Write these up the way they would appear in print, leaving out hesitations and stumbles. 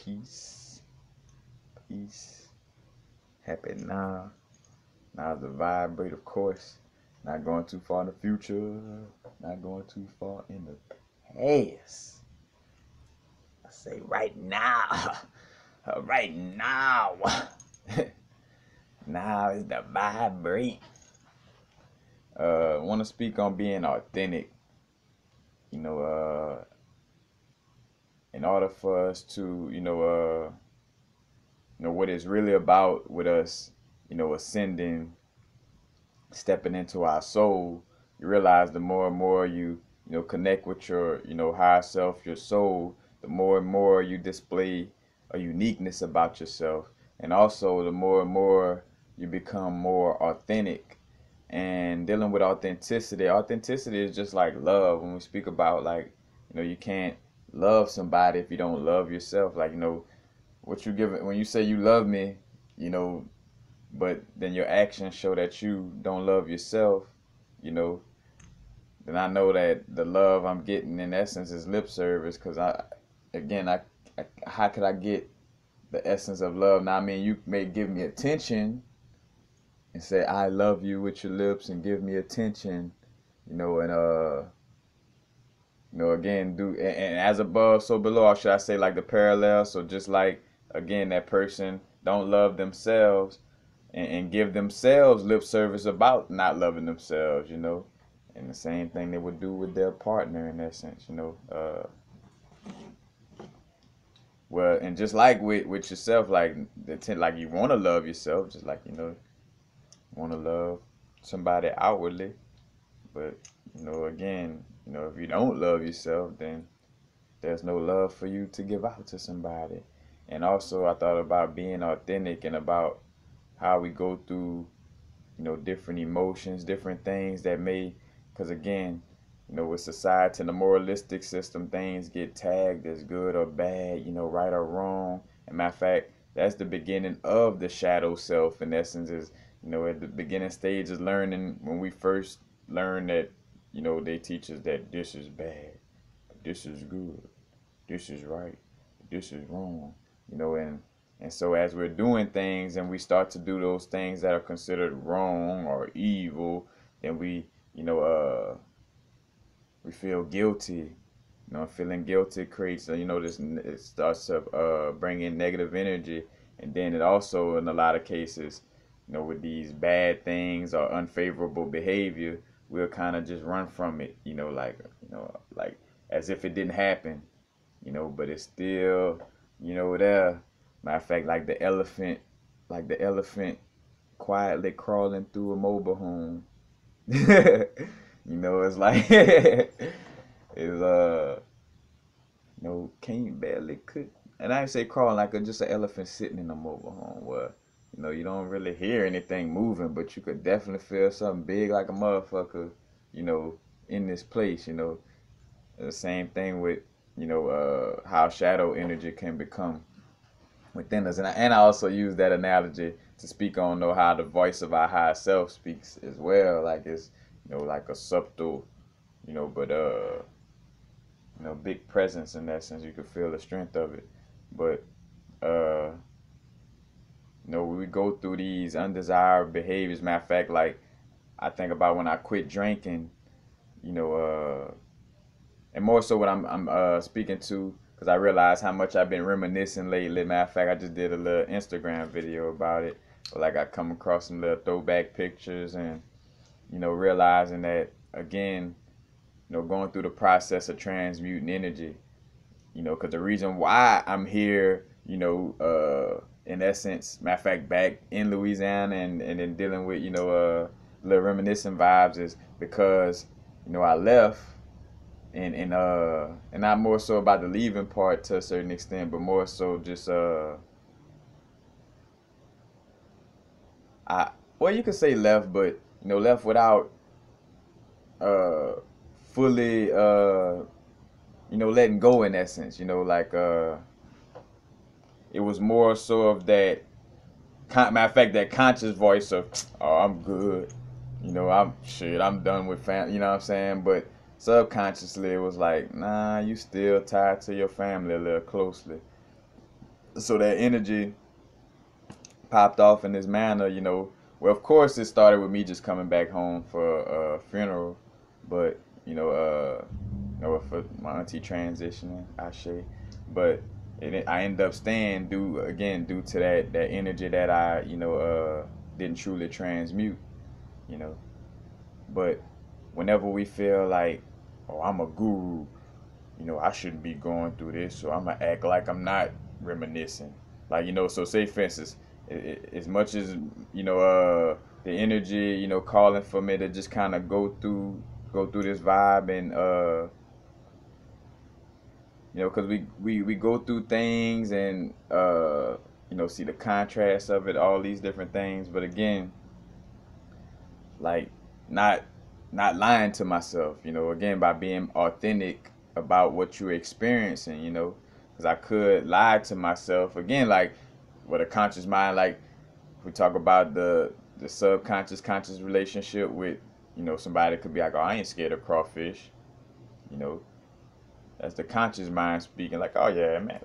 Peace, peace. Happy now. Now the vibrate, of course. Not going too far in the future. Not going too far in the past. I say right now. Right now. Now is the vibrate. Want to speak on being authentic. You know, in order for us to, what it's really about with us, ascending, stepping into our soul, you realize the more and more you connect with your, higher self, your soul, the more and more you display a uniqueness about yourself. And also the more and more you become more authentic. And dealing with authenticity is just like love. When we speak about, like, you can't love somebody if you don't love yourself. Like, what you give it when you say you love me, but then your actions show that you don't love yourself, then I know that the love I'm getting in essence is lip service. Because I how could I get the essence of love? Now, I mean, you may give me attention and say I love you with your lips and give me attention, and again, and as above, so below, or should I say, like, the parallel. So just like, again, that person don't love themselves and give themselves lip service about not loving themselves, and the same thing they would do with their partner in that sense, well, and just like with yourself, like like you want to love yourself, just like, want to love somebody outwardly, but again, if you don't love yourself, then there's no love for you to give out to somebody. And also, I thought about being authentic and about how we go through, different emotions, different things that may, because again, with society and the moralistic system, things get tagged as good or bad, right or wrong. And matter of fact, that's the beginning of the shadow self. In essence, is, at the beginning stage is learning. When we first learn that, they teach us that this is bad, this is good, this is right, this is wrong, and so as we're doing things and we start to do those things that are considered wrong or evil, then we feel guilty. Feeling guilty creates, this, it starts to bring in negative energy. And then it also, in a lot of cases, with these bad things or unfavorable behavior, we'll kind of just run from it, like as if it didn't happen, but it's still, there. Matter of fact, like the elephant quietly crawling through a mobile home. It's like it's can't barely cook. And I say crawling like just an elephant sitting in a mobile home where, you don't really hear anything moving, but you could definitely feel something big like a motherfucker, in this place, The same thing with, how shadow energy can become within us. And I also use that analogy to speak on, how the voice of our higher self speaks as well. Like it's, like a subtle, but big presence in that sense. You can feel the strength of it. But we go through these undesirable behaviors. Matter of fact, like I think about when I quit drinking, and more so what I'm speaking to, because I realize how much I've been reminiscing lately. Matter of fact, I just did a little Instagram video about it. But like I come across some little throwback pictures and, realizing that, again, going through the process of transmuting energy, because the reason why I'm here, in essence, matter of fact, back in Louisiana and then dealing with, little reminiscent vibes is because, I left. And not more so about the leaving part to a certain extent, but more so just well, you could say left, but left without uh fully letting go, in essence, like it was more so of that matter of fact, that conscious voice of, oh, I'm good, I'm done with family, you know what I'm saying? But subconsciously it was like, nah, you still tied to your family a little closely. So that energy popped off in this manner, you know. Well, of course, it started with me just coming back home for a funeral, but for my auntie transitioning, Ashe. But I ended up staying due to that energy that I didn't truly transmute, you know. But whenever we feel like, oh, I'm a guru, I shouldn't be going through this, so I'm gonna act like I'm not reminiscing. Like, so say for instance, as much as the energy, calling for me to just kind of go through this vibe and because we go through things and see the contrast of it, all these different things. But again, like not not lying to myself, again by being authentic about what you're experiencing, because I could lie to myself again, like with a conscious mind, like we talk about the subconscious conscious relationship with, somebody could be like, oh, I ain't scared of crawfish, you know, that's the conscious mind speaking, like, oh yeah, man,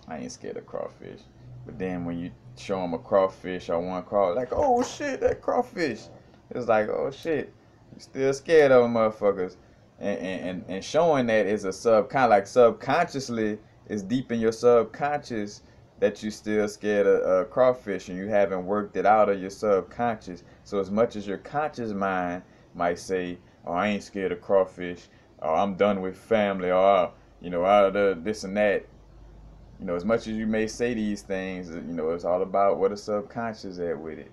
I ain't scared of crawfish. But then when you show them a crawfish or one craw, like, oh shit, that crawfish. It's like, oh shit, you still scared of them motherfuckers. And showing that is a like subconsciously, it's deep in your subconscious that you still scared of crawfish and you haven't worked it out of your subconscious. So as much as your conscious mind might say, oh, I ain't scared of crawfish, or I'm done with family, or out of this and that, as much as you may say these things, it's all about what the subconscious at with it,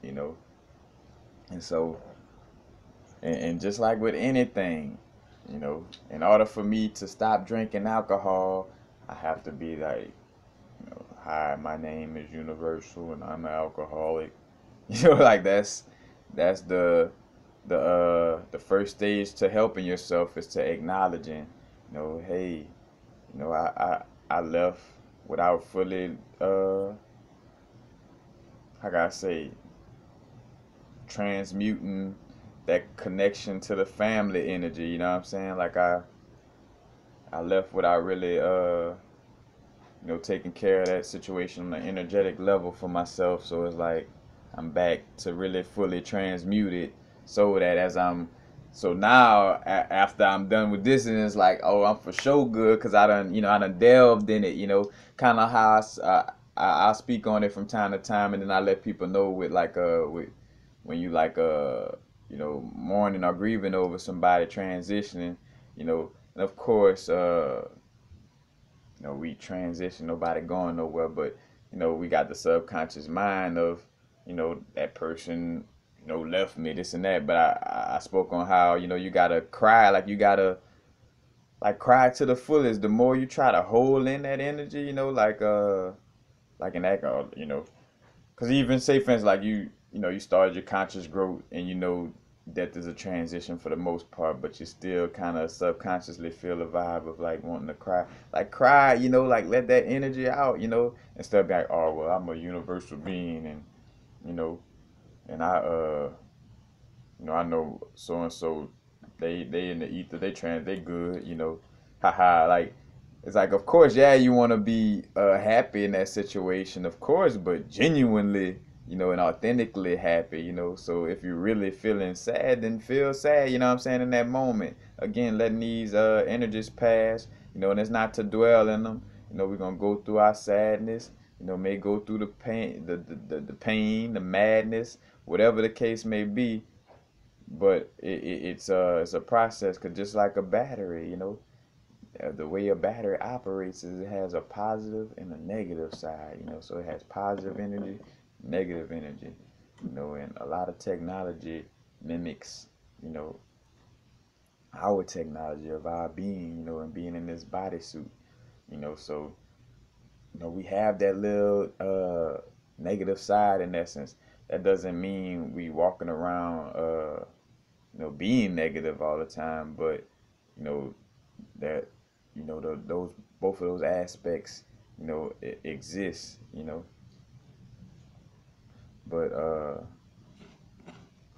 you know. And so, and just like with anything, in order for me to stop drinking alcohol, I have to be like, hi, my name is Universal and I'm an alcoholic. Like that's the first stage to helping yourself is to acknowledging, hey, I left without fully how can I say, transmuting that connection to the family energy, you know what I'm saying? Like I left without really taking care of that situation on an energetic level for myself. So it's like I'm back to really fully transmute it so that so now after I'm done with this, and it's like, oh, I'm for sure good because I done delved in it, kind of how I speak on it from time to time, and then I let people know with like with when you like mourning or grieving over somebody transitioning, and of course we transition, nobody going nowhere, but we got the subconscious mind of, that person, left me, this and that. But I spoke on how, you gotta cry, like you gotta like cry to the fullest. The more you try to hold in that energy, like an echo, because even say for instance, like you started your conscious growth and that there's a transition for the most part, but you still kind of subconsciously feel the vibe of like wanting to cry, like cry, like let that energy out, instead of being like, oh well, I'm a universal being, and you know, and I know so and so, they in the ether, they good, haha, like it's like, of course, yeah, you want to be happy in that situation, of course, but genuinely, and authentically happy, So if you're really feeling sad, then feel sad, you know what I'm saying, in that moment. Again, letting these energies pass, and it's not to dwell in them. We're gonna go through our sadness, may go through the pain, the pain, the madness, whatever the case may be. But it's a process, cause just like a battery, the way a battery operates is it has a positive and a negative side, so it has positive energy, negative energy, and a lot of technology mimics, you know, our technology of our being, and being in this bodysuit, so, we have that little negative side in essence. That doesn't mean we walking around, being negative all the time, but, you know, that those both of those aspects exist, but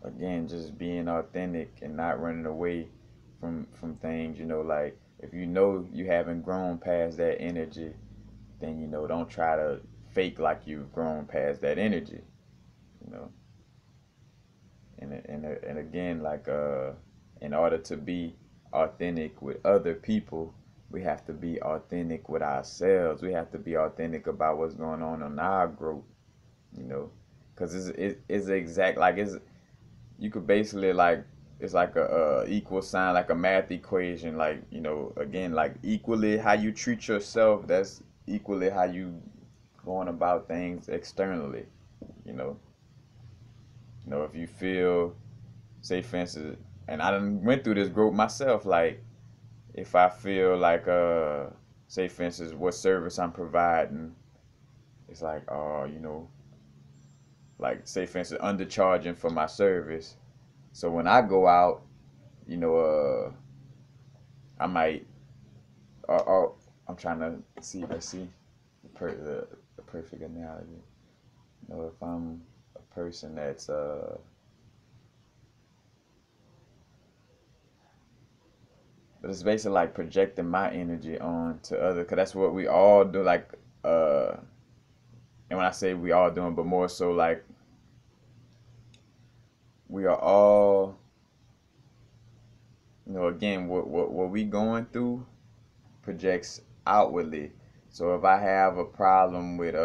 again, just being authentic and not running away from things, like if you haven't grown past that energy, then don't try to fake like you've grown past that energy. You know, and again, like in order to be authentic with other people, we have to be authentic with ourselves. We have to be authentic about what's going on in our growth. You know, because it's exact like it's you could basically like it's like a equal sign, like a math equation, like again, like equally how you treat yourself, that's equally how you going about things externally. you know if you feel, say for instance, and I done went through this growth myself, like if I feel like say for instance what service I'm providing, it's like like say for instance undercharging for my service. So when I go out, you know I might I'm trying to see, let's see the perfect analogy. If I'm a person that's but it's basically like projecting my energy on to other, because that's what we all do, like uh and when I say we all doing, but more so like we are all, again, what we going through projects outwardly. So if I have a problem with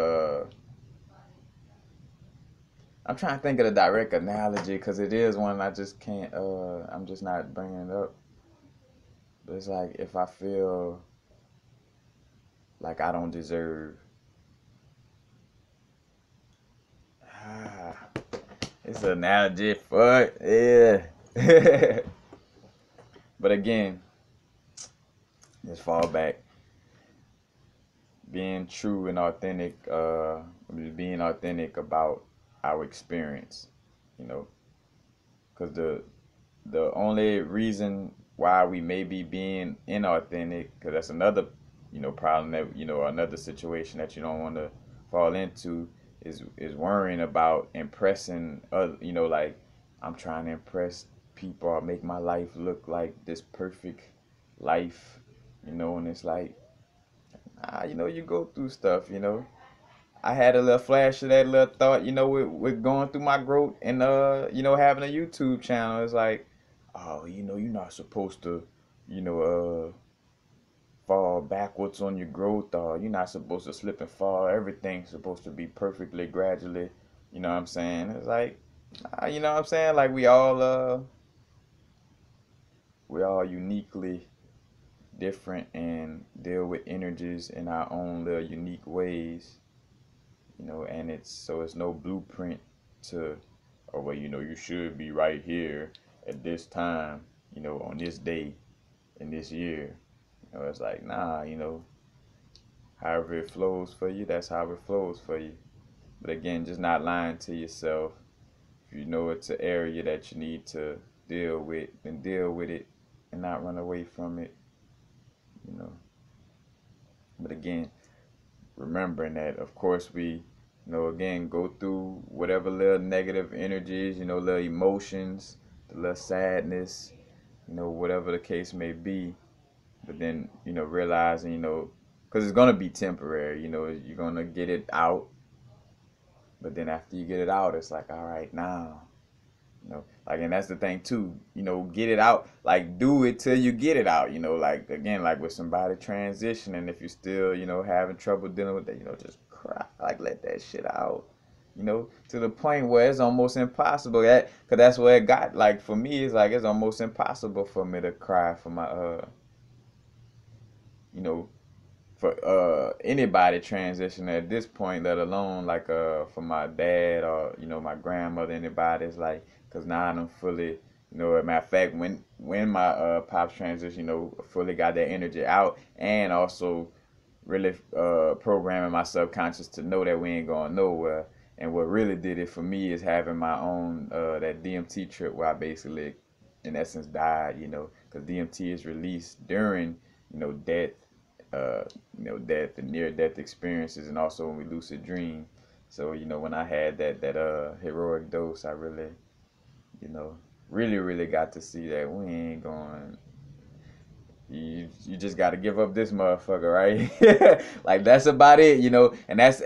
I'm trying to think of the direct analogy because it is one I just can't I'm just not bringing it up. But it's like if I feel like I don't deserve, ah, it's an analogy for it, yeah. But again, just fall back, being true and authentic, being authentic about our experience, you know, because the only reason why we may be being inauthentic, because that's another problem, that another situation that you don't want to fall into, is worrying about impressing other, like I'm trying to impress people or make my life look like this perfect life, and it's like, you go through stuff. I had a little flash of that little thought, with going through my growth and having a YouTube channel. It's like, oh, you're not supposed to, you know, fall backwards on your growth, or you're not supposed to slip and fall. Everything's supposed to be perfectly gradually. You know what I'm saying? It's like, you know what I'm saying? Like we all uniquely different and deal with energies in our own little unique ways. And it's no blueprint to, oh well, you should be right here at this time, on this day in this year. It's like, nah, however it flows for you, that's how it flows for you. But again, just not lying to yourself. If you know it's an area that you need to deal with, then deal with it and not run away from it, you know. But again, remembering that, of course, we, again, go through whatever little negative energies, little emotions, the little sadness, whatever the case may be. But then, realizing, because it's going to be temporary, you're going to get it out. But then after you get it out, it's like, all right, now, like, and that's the thing too, get it out, like do it till you get it out, like again, like with somebody transitioning, if you're still, having trouble dealing with that, just cry, like let that shit out, to the point where it's almost impossible, because that's where it got, like for me, it's like it's almost impossible for me to cry for my you know for anybody transitioning at this point, let alone like for my dad or my grandmother, anybody. It's like, because now I'm fully, as a matter of fact, when my pops transition, fully got that energy out, and also really programming my subconscious to know that we ain't going nowhere. And what really did it for me is having my own that DMT trip where I basically, in essence, died. Because DMT is released during death, death and near death experiences, and also when we lucid dream. So when I had that heroic dose, I really, you know really got to see that we ain't going You just got to give up this motherfucker, right? Like that's about it, and that's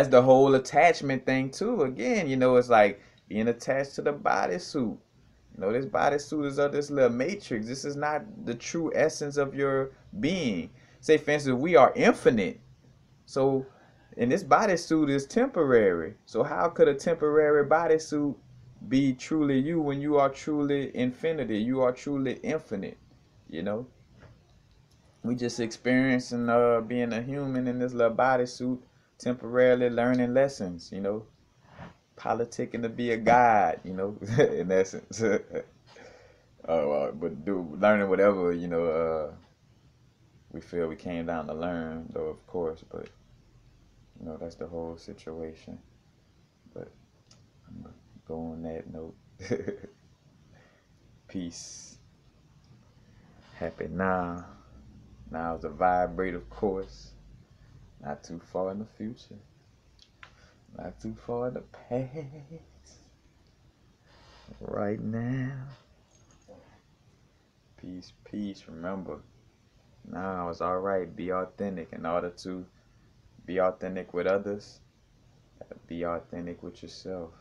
the whole attachment thing too. Again, it's like being attached to the bodysuit. This bodysuit is of this little matrix. This is not the true essence of your being. Say, for instance, we are infinite. So, and this bodysuit is temporary. So, how could a temporary bodysuit be truly you when you are truly infinity? You are truly infinite. You know, we just experiencing being a human in this little bodysuit, temporarily learning lessons. Politicking to be a god. In essence. But learning whatever we feel we came down to learn, though of course. But that's the whole situation. But I'm gonna go on that note. Peace. Happy now. Now is the vibrate, of course. Not too far in the future. Not too far in the past. Right now. Peace, peace. Remember, now it's alright. Be authentic. In order to be authentic with others, be authentic with yourself.